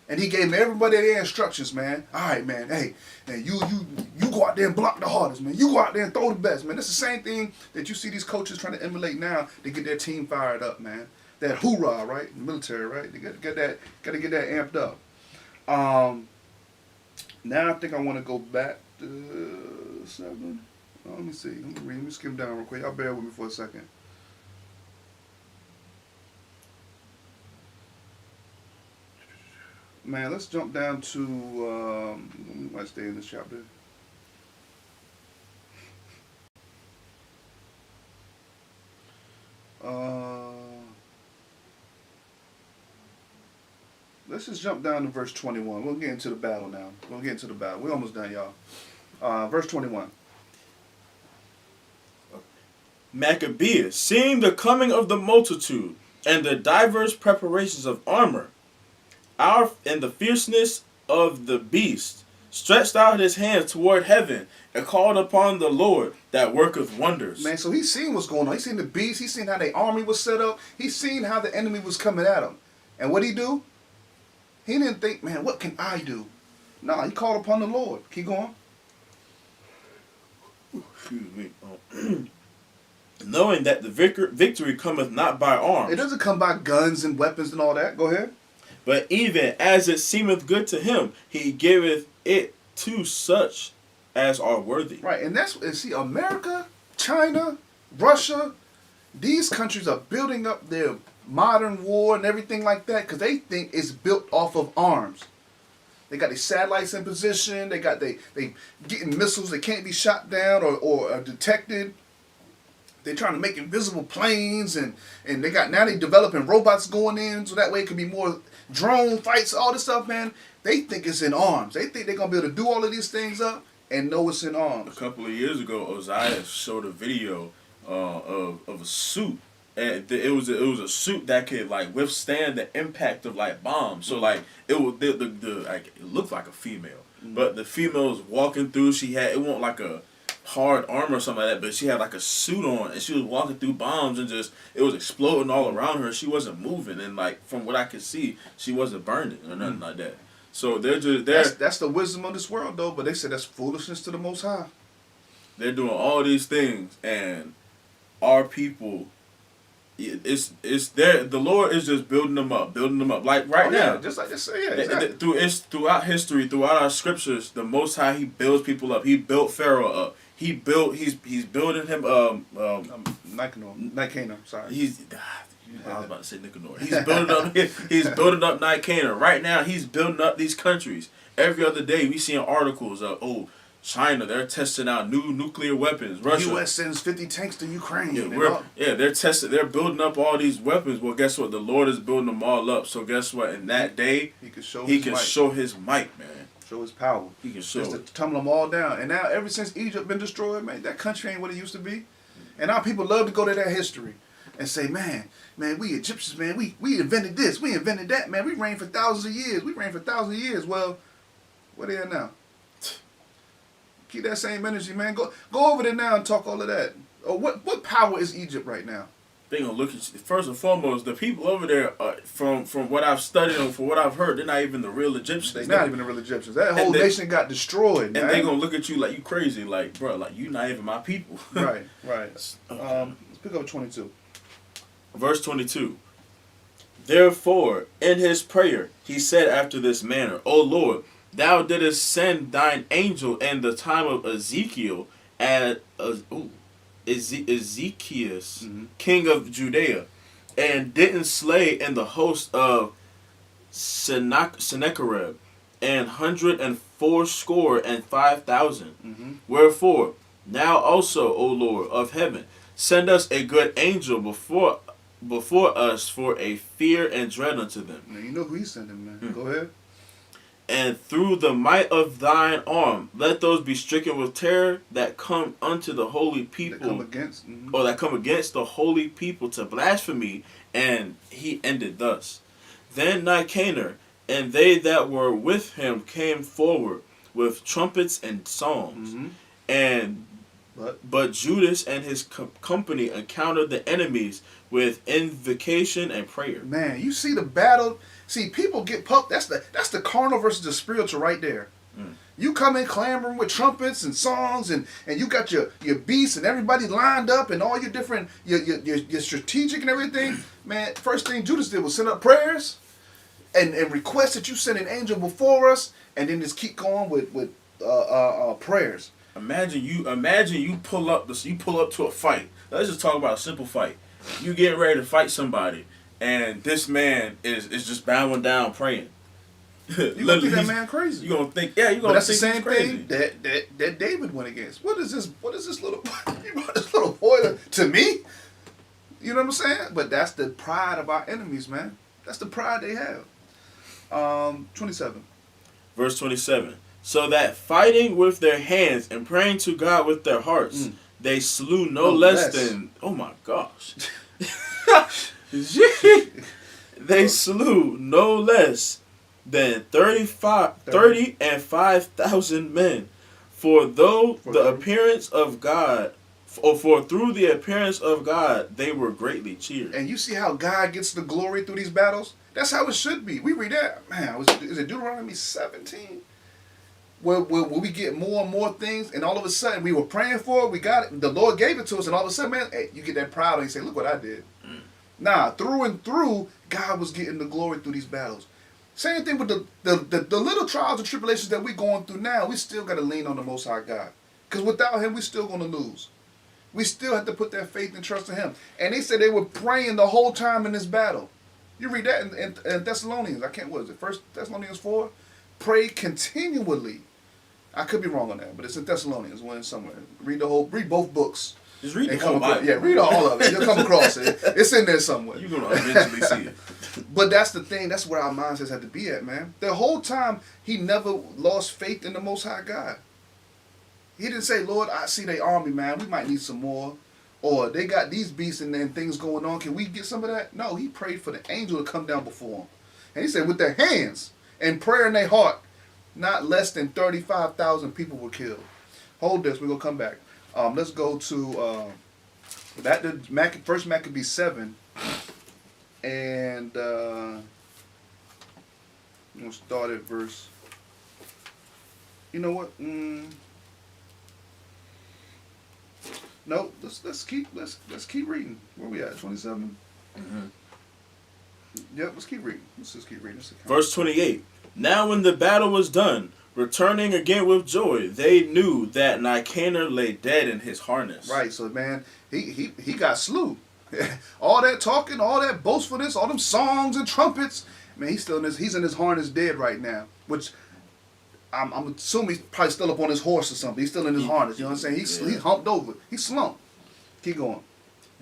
And he gave everybody their instructions, man. All right, man. Hey, you go out there and block the hardest, man. You go out there and throw the best, man. That's the same thing that you see these coaches trying to emulate now to get their team fired up, man. That hoorah, right? The military, right? They got to get that amped up. Now I think I want to go back to 7. Let me see. Let me skim down real quick. Y'all bear with me for a second. Man, let's jump down to, we might stay in this chapter. Let's just jump down to verse 21. We'll get into the battle now. We're almost done, y'all. Verse 21. Maccabeus, seeing the coming of the multitude and the diverse preparations of armor, and the fierceness of the beast, stretched out his hands toward heaven and called upon the Lord that worketh wonders. Man, so he's seen what's going on. He's seen the beast. He's seen how their army was set up. He's seen how the enemy was coming at him. And what he do? He didn't think, man, what can I do? No, he called upon the Lord. Keep going. Excuse me. Knowing that the victory cometh not by arms. It doesn't come by guns and weapons and all that. Go ahead. But even as it seemeth good to him, he giveth it to such as are worthy. Right, and see, America, China, Russia, these countries are building up their modern war and everything like that because they think it's built off of arms. They got their satellites in position. They getting missiles that can't be shot down or detected. They're trying to make invisible planes and they developing robots going in so that way it can be more drone fights, all this stuff, man. They think it's in arms. They think they're going to be able to do all of these things up and know it's in arms. A couple of years ago, Ozias showed a video of a suit. And it was a suit that could like withstand the impact of like bombs. So like it was it looked like a female, but the female was walking through. It wasn't like a hard armor or something like that, but she had like a suit on and she was walking through bombs and it was exploding all around her. She wasn't moving and like from what I could see, she wasn't burning or nothing like that. So that's the wisdom of this world though. But they said that's foolishness to the Most High. They're doing all these things and our people. It's there. The Lord is just building them up like right now. Just like this, yeah. Exactly. Throughout history, throughout our scriptures, the Most High, He builds people up. He built Pharaoh up. He's building him Nicanor, sorry. I was about to say Nicanor. He's building up Nicanor. Right now he's building up these countries. Every other day we see articles of China, they're testing out new nuclear weapons. Russia, U.S. sends 50 tanks to Ukraine. They're building up all these weapons. Well, guess what? The Lord is building them all up. So guess what? In that day, He can show his might, man. Show his power. He can show just to tumble them all down. And now, ever since Egypt been destroyed, man, that country ain't what it used to be. And now people love to go to that history and say, man, we Egyptians, man, we invented this, we invented that, man. We reigned for thousands of years. Well, what are they now? Keep that same energy, man. Go over there now and talk all of that. Or what power is Egypt right now? They gonna look at you. First and foremost, the people over there, from what I've studied and from what I've heard, they're not even the real Egyptians. They're not even the real Egyptians. That whole nation got destroyed, man. And they gonna look at you like you crazy, like, bro, like you not even my people. Right. Let's pick up 22. Verse 22. Therefore, in his prayer, he said after this manner, O Lord, thou didst send thine angel in the time of Ezekiel and Ezekias, king of Judea, and didn't slay in the host of Sennacherib 184,500. Wherefore, now also, O Lord of heaven, send us a good angel before us for a fear and dread unto them. Now you know who he's sending, man. Go ahead. And through the might of thine arm, let those be stricken with terror that come unto the holy people, that come against the holy people to blasphemy. And he ended thus. Then Nicanor and they that were with him came forward with trumpets and psalms. But Judas and his company encountered the enemies with invocation and prayer. Man, you see the battle. See, people get pumped. That's the carnal versus the spiritual right there. You come in clamoring with trumpets and songs, and you got your beasts and everybody lined up and all your different your strategic and everything. Man, first thing Judas did was send up prayers and request that you send an angel before us, and then just keep going with prayers. Imagine you pull up to a fight. Let's just talk about a simple fight. You getting ready to fight somebody, and this man is just bowing down praying. You gonna think that man crazy? You gonna think, yeah, you gonna. But that's think the same thing that David went against. What is this little you brought this little boy to me? You know what I'm saying? But that's the pride of our enemies, man. That's the pride they have. 27. Verse 27. So that fighting with their hands and praying to God with their hearts, they slew no less than, oh my gosh. They slew no less than 30 and 5,000 men. For through the appearance of God, they were greatly cheered. And you see how God gets the glory through these battles? That's how it should be. We read that, man. Is it Deuteronomy 17? Where we get more and more things, and all of a sudden we were praying for it, we got it, the Lord gave it to us, and all of a sudden, man, hey, you get that proud and you say, look what I did. Nah, through and through, God was getting the glory through these battles. Same thing with the little trials and tribulations that we're going through now. We still got to lean on the Most High God. Because without Him, we're still going to lose. We still have to put that faith and trust in Him. And they said they were praying the whole time in this battle. You read that in Thessalonians. What is it? 1 Thessalonians 4? Pray continually. I could be wrong on that, but it's in Thessalonians, one somewhere. Read both books. Just read the whole Bible. Yeah, read all of it. You'll come across it. It's in there somewhere. You're going to eventually see it. But that's the thing. That's where our mindsets have to be at, man. The whole time, he never lost faith in the Most High God. He didn't say, Lord, I see their army, man. We might need some more. Or they got these beasts and things going on. Can we get some of that? No, he prayed for the angel to come down before him. And he said, with their hands and prayer in their heart, not less than 35,000 people were killed. Hold this. We're going to come back. Let's go to First Maccabees 7. And we're going to start at verse... You know what? No, let's keep reading. Where we at? 27? Yep, let's keep reading. Let's just keep reading. Verse 28. Now when the battle was done, Returning again with joy, they knew that Nicanor lay dead in his harness. Right, so man, he got slew. All that talking, all that boastfulness, all them songs and trumpets, man, he's in his harness dead right now. Which I'm assuming he's probably still up on his horse or something. He's still in his harness. You know what I'm saying? He's humped over. He's slumped. Keep going.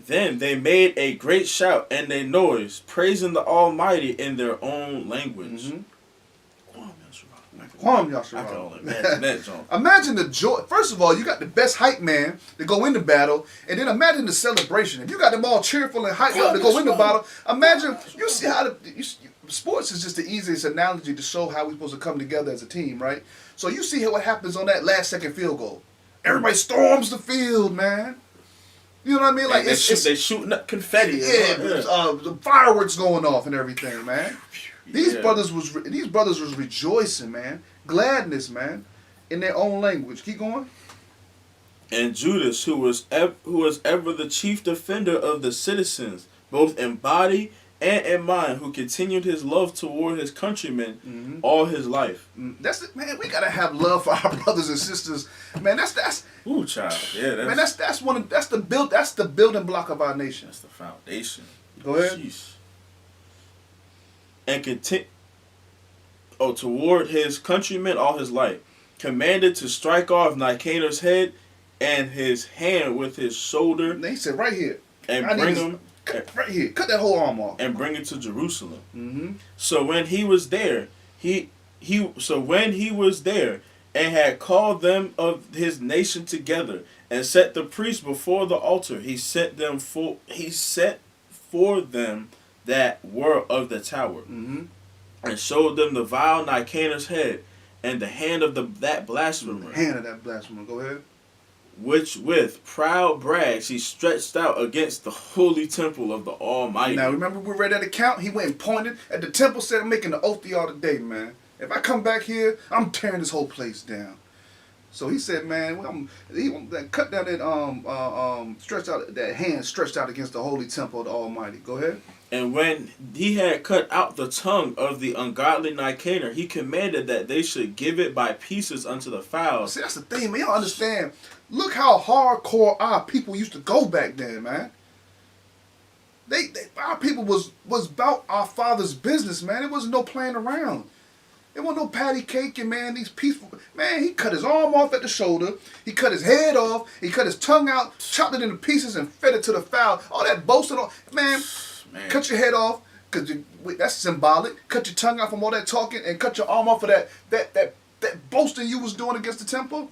Then they made a great shout and a noise, praising the Almighty in their own language. Mm-hmm. I can only imagine that, John. Imagine the joy. First of all, you got the best hype man to go into battle, and then imagine the celebration. If you got them all cheerful and hyped up to go into battle, imagine, you see how sports is just the easiest analogy to show how we're supposed to come together as a team, right? So you see what happens on that last second field goal. Everybody storms the field, man. You know what I mean? Like they shooting up confetti. The fireworks going off and everything, man. These brothers was rejoicing, man. Gladness, man, in their own language. Keep going. And Judas, who was ever the chief defender of the citizens, both in body and in mind, who continued his love toward his countrymen all his life. That's it, man. We gotta have love for our brothers and sisters, man. That's ooh, child. Yeah, man. That's the building block of our nation. That's the foundation. Go ahead. Jeez. And toward his countrymen all his life, commanded to strike off Nicanor's head and his hand with his shoulder. And he said, right here, and bring him right here. Cut that whole arm off and bring it to Jerusalem. Mm-hmm. So when he was there, and had called them of his nation together and set the priests before the altar, he set for them that were of the tower, and showed them the vile Nicanor's head and the hand of that blasphemer. The hand of that blasphemer. Go ahead. Which with proud brags he stretched out against the holy temple of the Almighty. Now remember we read that account? He went and pointed at the temple, said, I'm making the oath to y'all today, man. If I come back here, I'm tearing this whole place down. So he said, man, he cut down that stretched out that hand stretched out against the holy temple of the Almighty. Go ahead. And when he had cut out the tongue of the ungodly Nicanor, he commanded that they should give it by pieces unto the fowls. See, that's the thing, man. Y'all understand. Look how hardcore our people used to go back then, man. Our people was about our father's business, man. It wasn't no playing around. It wasn't no patty cake, and man, these peaceful, man, he cut his arm off at the shoulder, he cut his head off, he cut his tongue out, chopped it into pieces, and fed it to the fowl. All that boasting, man, cut your head off, because that's symbolic. Cut your tongue out from all that talking, and cut your arm off of that boasting you was doing against the temple.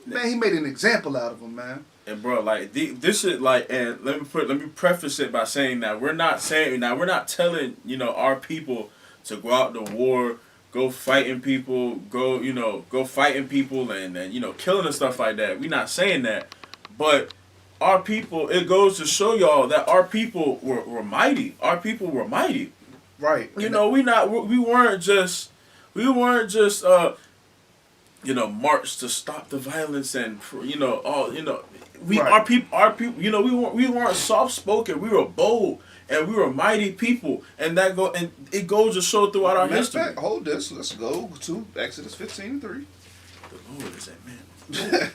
Man, he made an example out of him, man. And bro, like this is like, and let me preface it by saying that we're not telling our people to go out to war, go fighting people, go fighting people and killing and stuff like that. We're not saying that, but our people, it goes to show y'all that our people were mighty. Our people were mighty, right? We weren't just march to stop the violence and our people we weren't soft spoken. We were bold and we were mighty people, and it goes to show throughout our history. Fact, hold this. Let's go to Exodus 15:3. The Lord is that man.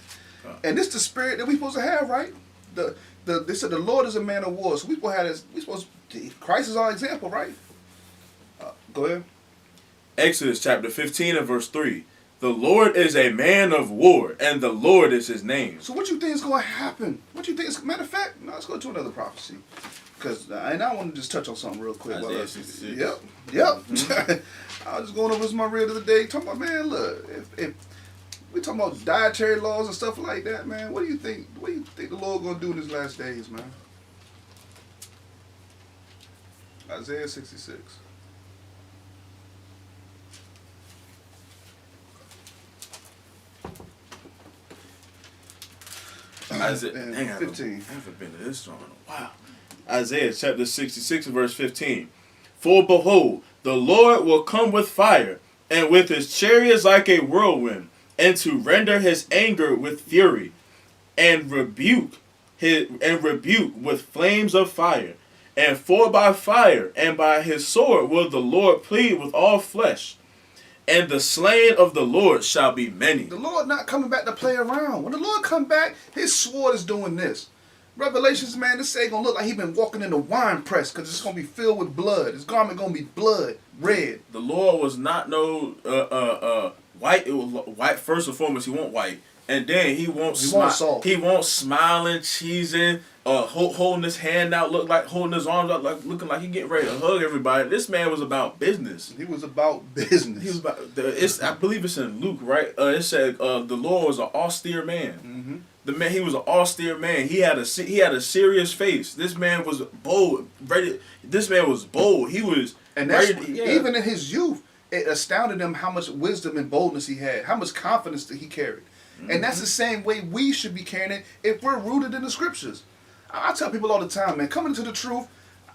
And this is the spirit that we supposed to have, right? They said the Lord is a man of war. So we supposed to have this. Christ is our example, right? Go ahead. Exodus chapter 15 and verse 3. The Lord is a man of war, and the Lord is his name. So what you think is going to happen? What you think is, matter of fact, let's go to another prophecy. Because I want to just touch on something real quick. Isaiah 66. Yep. Mm-hmm. I was just going over my reel the other day, talking about, man, look, if we talking about dietary laws and stuff like that, man, what do you think the Lord going to do in his last days, man? Isaiah 66. Isaiah 15. I haven't been to this strong in a while. Isaiah chapter 66 verse 15. For behold, the Lord will come with fire, and with his chariots like a whirlwind, and to render his anger with fury, and rebuke with flames of fire. And for by fire and by his sword will the Lord plead with all flesh, And the slain of the Lord shall be many. The Lord not coming back to play around. When the Lord come back, his sword is doing this. Revelations, man, this ain't gonna look like he been walking in the wine press because it's gonna be filled with blood. His garment gonna be blood, red. The Lord was not no white. It was white first and foremost. He want white, and then he won't salt. He won't smiling, cheesing, holding his hand out, holding his arms out, looking like he getting ready to hug everybody. This man was about business. He was about business. He was about. I believe it's in Luke, right? It said the Lord was an austere man. Mm-hmm. The man, he was an austere man. He had a serious face. This man was bold. Ready. This man was bold. He was. And that's even in his youth, it astounded him how much wisdom and boldness he had, how much confidence that he carried. Mm-hmm. And that's the same way we should be carrying it if we're rooted in the scriptures. I tell people all the time, man, coming into the truth,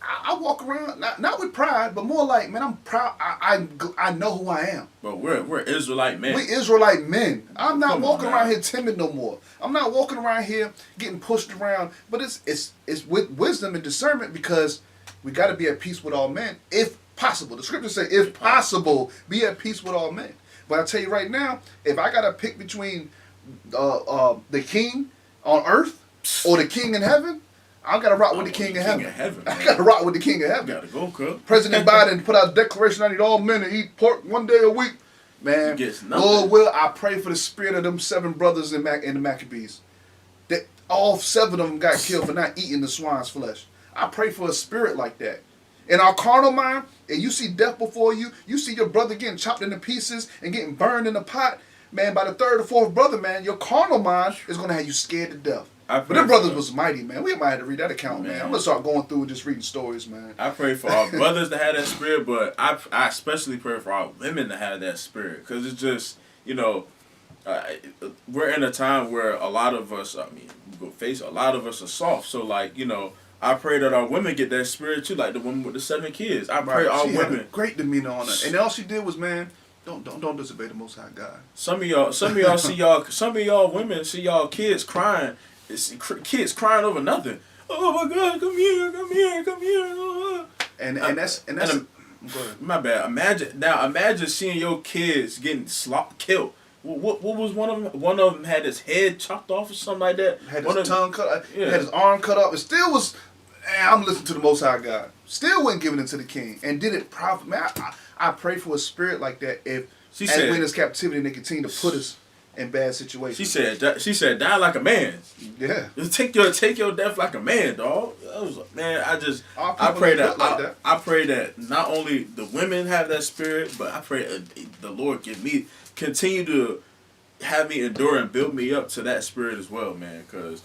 I walk around not with pride, but more like, man, I'm proud. I know who I am. But we're Israelite men. We Israelite men. I'm not walking around here timid no more. I'm not walking around here getting pushed around. But it's with wisdom and discernment, because we got to be at peace with all men, if possible. The scriptures say, if possible, be at peace with all men. But I tell you right now, if I got to pick between the king on earth or the king in heaven, I gotta rock with the king of heaven. I gotta rock with the king of heaven. Gotta go, cuz. President Biden put out a declaration: I need all men to eat pork 1 day a week. Man, Lord will, I pray for the spirit of them 7 brothers in the Maccabees. That all 7 of them got killed for not eating the swine's flesh. I pray for a spirit like that. In our carnal mind, and you see death before you, you see your brother getting chopped into pieces and getting burned in the pot. Man, by the 3rd or 4th brother, man, your carnal mind is gonna have you scared to death. But them brothers was mighty, man. We might have to read that account, man. I'm gonna start going through and just reading stories, man. I pray for our brothers to have that spirit, but I especially pray for our women to have that spirit, because it's just, we're in a time where a lot of us, we face a lot of us are soft. So I pray that our women get that spirit too, like the woman with the 7 kids. I pray our women had great demeanor on her, and all she did was, man, don't disobey the Most High God. Some of y'all see y'all women see y'all kids crying. It's kids crying over nothing. Oh my God, come here. And that's go ahead. My bad. Imagine seeing your kids getting killed. What was one of them? One of them had his head chopped off or something like that. Had his tongue cut off. Yeah. Had his arm cut off. It still was. Man, I'm listening to the Most High God. Still wasn't giving it to the king, and did it properly. Man, I pray for a spirit like that. If we in this captivity, and they continue to put us in bad situations. She said, die like a man. Yeah. Take your death like a man, dog. I pray that I pray that not only the women have that spirit, but I pray the Lord continue to have me endure and build me up to that spirit as well, man. Because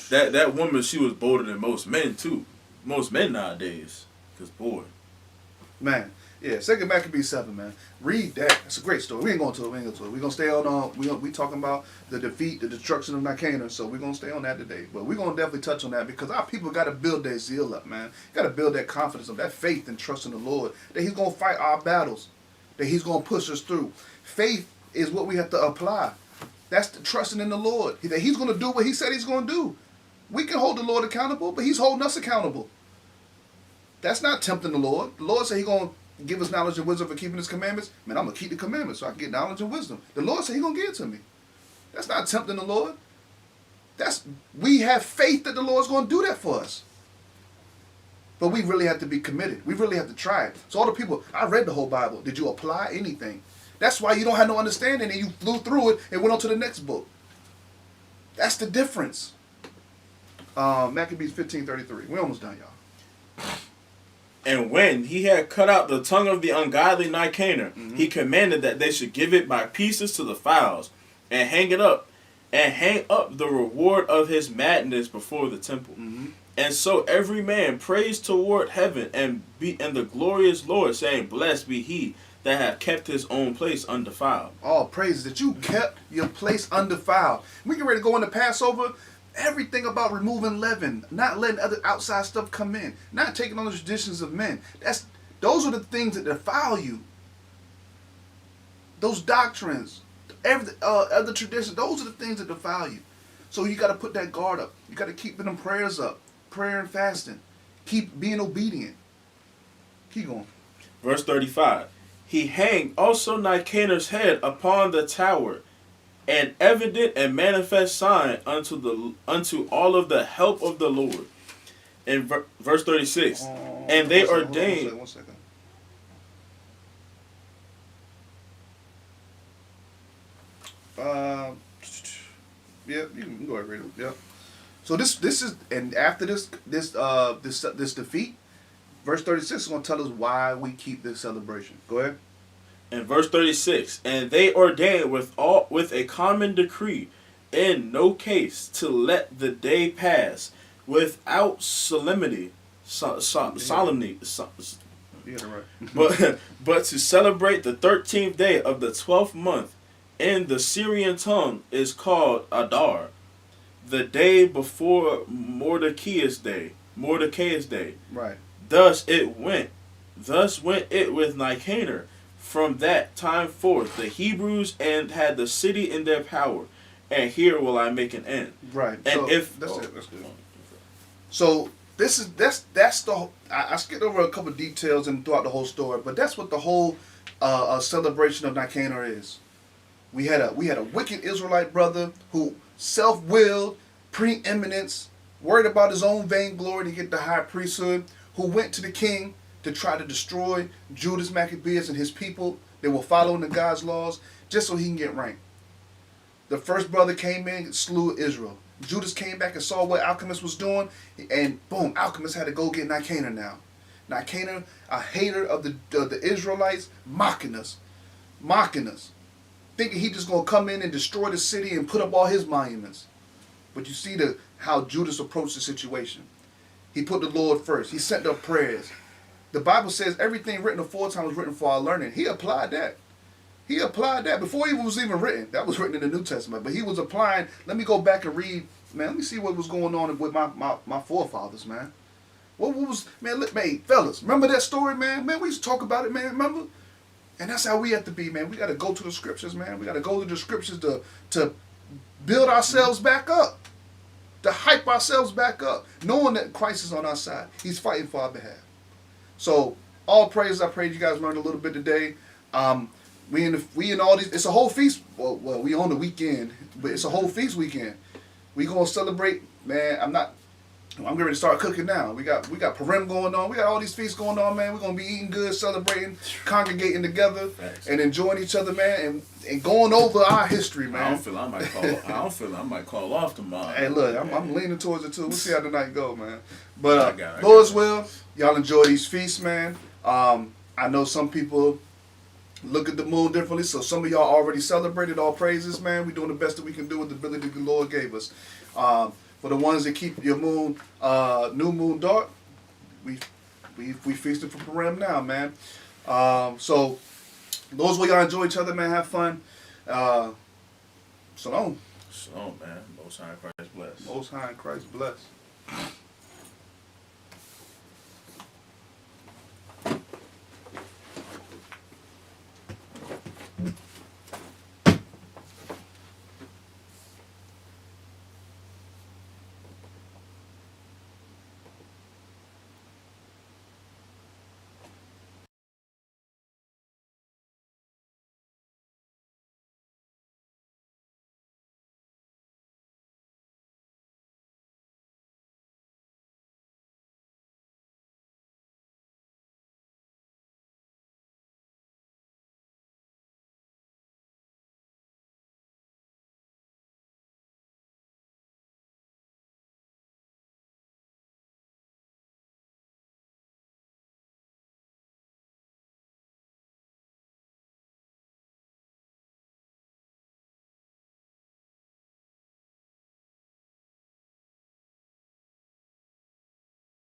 that woman, she was bolder than most men too. Most men nowadays. Because boy, man. Yeah, 2 Maccabees 7, man. Read that. It's a great story. We ain't going to it. We're going to stay on, we talking about the defeat, the destruction of Nicanor, so we're going to stay on that today. But we're going to definitely touch on that, because our people got to build their zeal up, man. Got to build that confidence up, that faith and trust in the Lord, that he's going to fight our battles, that he's going to push us through. Faith is what we have to apply. That's the trusting in the Lord, that he's going to do what he said he's going to do. We can hold the Lord accountable, but he's holding us accountable. That's not tempting the Lord. The Lord said he's going to give us knowledge and wisdom for keeping his commandments. Man, I'm going to keep the commandments so I can get knowledge and wisdom. The Lord said he's going to give it to me. That's not tempting the Lord. We have faith that the Lord's going to do that for us. But we really have to be committed. We really have to try it. So all the people, I read the whole Bible. Did you apply anything? That's why you don't have no understanding and you flew through it and went on to the next book. That's the difference. Maccabees 15:33. We're almost done, y'all. And when he had cut out the tongue of the ungodly Nicanor, he commanded that they should give it by pieces to the fowls, and hang up the reward of his madness before the temple. And so every man praised toward heaven and the glorious Lord, saying, Blessed be he that hath kept his own place undefiled. All praises that you kept your place undefiled. We get ready to go into Passover. Everything about removing leaven, not letting other outside stuff come in, not taking on the traditions of men. Those are the things that defile you. Those doctrines, other traditions, those are the things that defile you. So you got to put that guard up. You got to keep them prayers up, prayer and fasting. Keep being obedient. Keep going. Verse 35. He hanged also Nicanor's head upon the tower, an evident and manifest sign unto all of the help of the Lord. In verse 36, and they ordained. One second. Yeah, you can go ahead and read it. Yeah. So this is, and after this defeat, verse 36 is going to tell us why we keep this celebration. Go ahead. In verse 36, and they ordained with a common decree, in no case to let the day pass without solemnity, solemnity, Yeah, right. but to celebrate the 13th day of the 12th month, in the Syrian tongue is called Adar, the day before Mordecai's day. Right. Thus went it with Nicanor. From that time forth, the Hebrews and had the city in their power, and here will I make an end. Right. And so if that's it. That's good. So that's the. I skipped over a couple of details and throughout the whole story, but that's what the whole celebration of Nicanor is. We had a wicked Israelite brother who self-willed, preeminence, worried about his own vainglory to get the high priesthood, who went to the king to try to destroy Judas Maccabeus and his people that were following the God's laws just so he can get rank. The first brother came in, slew Israel. Judas came back and saw what Alchemist was doing, and boom, Alchemist had to go get Nicanor now. Nicanor, a hater of the Israelites, mocking us, thinking he just going to come in and destroy the city and put up all his monuments. But you see how Judas approached the situation. He put the Lord first. He sent up prayers. The Bible says everything written aforetime was written for our learning. He applied that. Before it was even written. That was written in the New Testament. But he was applying. Let me go back and read. Man, let me see what was going on with my forefathers, man. What was, man, fellas, remember that story, man? Man, we used to talk about it, man, remember? And that's how we have to be, man. We got to go to the scriptures, man. We got to go to the scriptures to build ourselves back up, to hype ourselves back up, knowing that Christ is on our side. He's fighting for our behalf. So, all praise. I pray you guys learned a little bit today. We in all these. It's a whole feast. Well, we on the weekend, but it's a whole feast weekend. We gonna celebrate, man. I'm ready to start cooking now. We got Purim going on. We got all these feasts going on, man. We're gonna be eating good, celebrating, congregating together, and enjoying each other, man, and going over our history, man. I don't feel I might call off tomorrow. Hey, look, I'm leaning towards it too. We'll see how the night go, man. But Lord's will, y'all enjoy these feasts, man. I know some people look at the moon differently, so some of y'all already celebrated. All praises, man. We're doing the best that we can do with the ability the Lord gave us. For the ones that keep your moon, new moon dark, we feasting for Purim now, man. So those will y'all enjoy each other, man. Have fun. Shalom. Shalom, man. Most High in Christ bless. Most High in Christ bless.